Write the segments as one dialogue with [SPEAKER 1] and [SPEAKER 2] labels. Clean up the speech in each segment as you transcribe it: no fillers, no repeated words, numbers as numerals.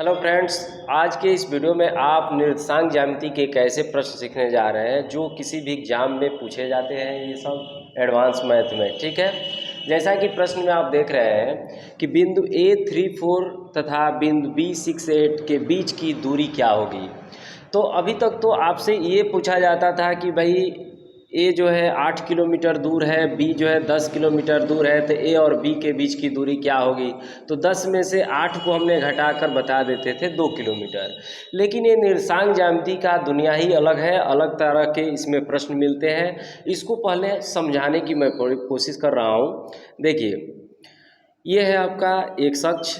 [SPEAKER 1] Hello friends, आज के इस वीडियो में आप निर्देशांक ज्यामिति के कैसे प्रश्न सीखने जा रहे हैं जो किसी भी एग्जाम में पूछे जाते हैं। ये सब एडवांस मैथ में, ठीक है। जैसा कि प्रश्न में आप देख रहे हैं कि बिंदु A34 तथा बिंदु B68 के बीच की दूरी क्या होगी। तो अभी तक तो आपसे ये पूछा जाता था कि भाई ए जो है 8 किलोमीटर दूर है, बी जो है 10 किलोमीटर दूर है, तो ए और बी के बीच की दूरी क्या होगी। तो 10 में से 8 को हमने घटाकर बता देते थे 2 किलोमीटर। लेकिन ये निर्देशांक ज्यामिति का दुनिया ही अलग है, अलग तरह के इसमें प्रश्न मिलते हैं। इसको पहले समझाने की मैं कोशिश कर रहा हूँ। देखिए, ये है आपका एक्स अक्ष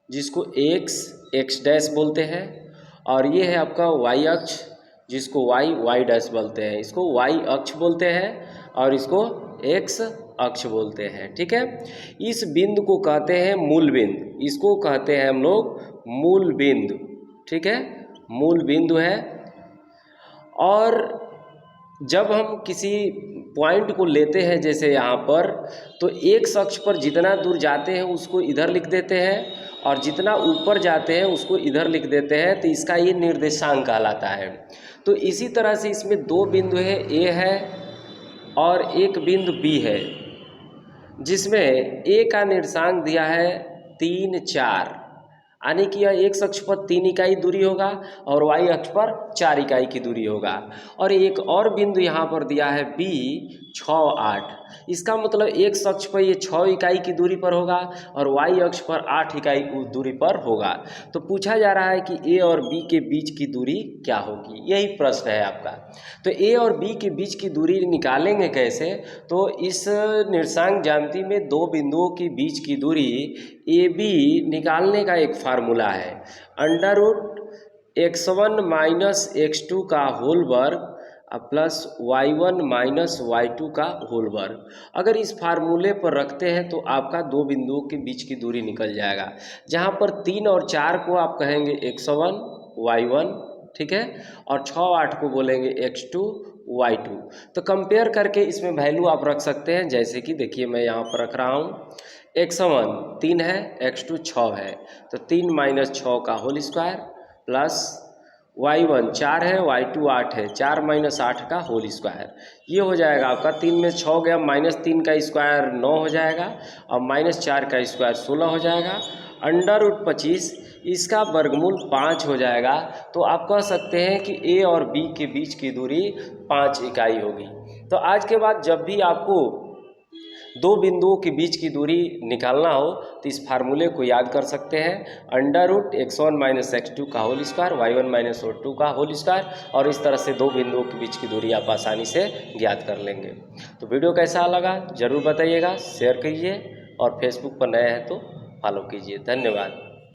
[SPEAKER 1] जिसको एक्स डैश बोलते हैं, और ये है आपका वाई अक्ष जिसको वाई डैश बोलते हैं। इसको वाई अक्ष बोलते हैं और इसको एक्स अक्ष बोलते हैं, ठीक है। इस बिंदु को कहते हैं मूल बिंदु, इसको कहते हैं हम लोग मूल बिंदु, ठीक है, मूल बिंदु है। और जब हम किसी पॉइंट को लेते हैं जैसे यहाँ पर, तो एक अक्ष पर जितना दूर जाते हैं उसको इधर लिख देते हैं और जितना ऊपर जाते हैं उसको इधर लिख देते हैं, तो इसका ये निर्देशांक कहलाता है। तो इसी तरह से इसमें दो बिंदु है, ए है और एक बिंदु बी है, जिसमें ए का निर्देशांक दिया है 3, 4, यानी कि यह एक अक्ष पर 3 इकाई दूरी होगा और वाई अक्ष पर 4 इकाई की दूरी होगा। और एक और बिंदु यहाँ पर दिया है बी 6, 8, इसका मतलब एक अक्ष पर ये 6 इकाई की दूरी पर होगा और वाई अक्ष पर 8 इकाई की दूरी पर होगा। तो पूछा जा रहा है कि ए और बी के बीच की दूरी क्या होगी, यही प्रश्न है आपका। तो ए और बी के बीच की दूरी निकालेंगे कैसे। तो इस निर्देशांक ज्यामिति में दो बिंदुओं के बीच की दूरी ए बी निकालने का एक फार्मूला है, √x1 माइनस x2 का होल वर्ग प्लस y1 माइनस y2 का होल वर्ग। अगर इस फार्मूले पर रखते हैं तो आपका दो बिंदुओं के बीच की दूरी निकल जाएगा, जहाँ पर 3 और 4 को आप कहेंगे x1 y1, ठीक है, और 6, 8 को बोलेंगे x2 y2। तो कंपेयर करके इसमें वैल्यू आप रख सकते हैं, जैसे कि देखिए मैं यहाँ पर रख रहा हूँ। x1 3 है, x2 6 है, तो 3 माइनस 6 का होल स्क्वायर प्लस y1 4 है, y2 8 है, 4 माइनस 8 का होल स्क्वायर। ये हो जाएगा आपका 3 में 6 गया, -3 का स्क्वायर 9 हो जाएगा और -4 का स्क्वायर 16 हो जाएगा। √25 इसका वर्गमूल 5 हो जाएगा। तो आप कह सकते हैं कि ए और बी के बीच की दूरी 5 इकाई होगी। तो आज के बाद जब भी आपको दो बिंदुओं के बीच की दूरी निकालना हो तो इस फार्मूले को याद कर सकते हैं, √x1 माइनस x2 का whole square, y1 minus y2 का होल स्क्वायर, और इस तरह से दो बिंदुओं के बीच की दूरी आप आसानी से ज्ञात कर लेंगे। तो वीडियो कैसा लगा ज़रूर बताइएगा, शेयर कीजिए और फेसबुक पर नए हैं तो फॉलो कीजिए। धन्यवाद।